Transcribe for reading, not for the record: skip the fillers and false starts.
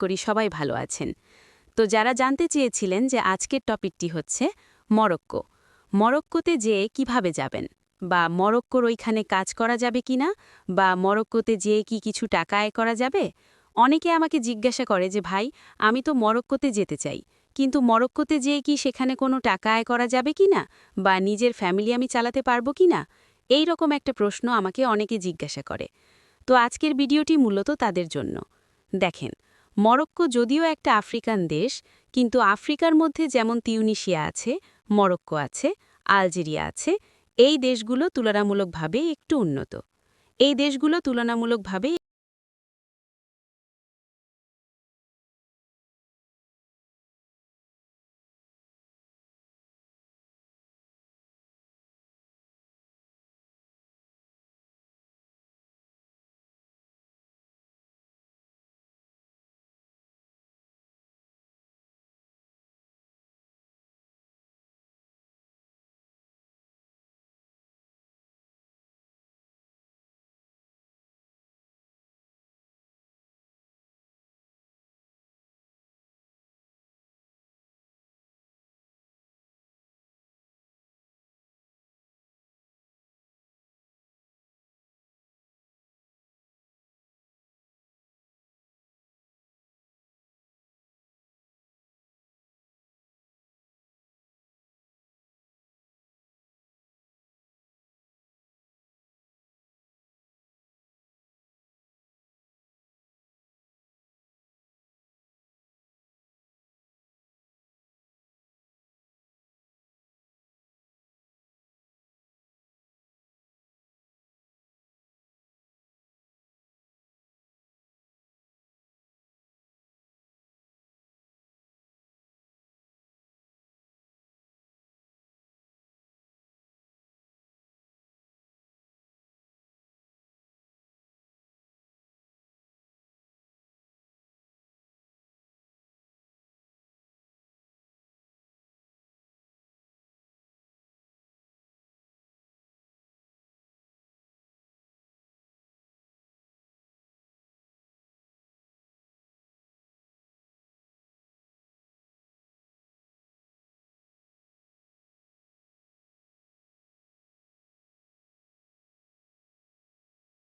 করি সবাই ভালো আছেন। তো যারা জানতে চেয়েছিলেন যে আজকের টপিকটি হচ্ছে মরক্কো। মরক্কোতে যেয়ে কিভাবে যাবেন? বা মরক্কোর ওইখানে কাজ করা যাবে কিনা? বা মরক্কোতে যেয়ে কি কিছু টাকা আয় করা যাবে? অনেকে আমাকে জিজ্ঞাসা করে যে ভাই, আমি তো মরক্কোতে যেতে চাই, কিন্তু মরক্কোতে যেয়ে কি সেখানে কোনো টাকা আয় করা যাবে কিনা? বা নিজের ফ্যামিলি আমি চালাতে পারবো কিনা? এই রকম একটা প্রশ্ন আমাকে অনেকে জিজ্ঞাসা করে। তো আজকের ভিডিওটি মূলত তাদের জন্য। দেখেন, মরক্কো যদিও একটা আফ্রিকান দেশ, কিন্তু আফ্রিকার মধ্যে যেমন তিউনিশিয়া আছে, মরক্কো আছে, আলজেরিয়া আছে, এই দেশগুলো তুলনামূলকভাবে একটু উন্নত। এই দেশগুলো তুলনামূলকভাবে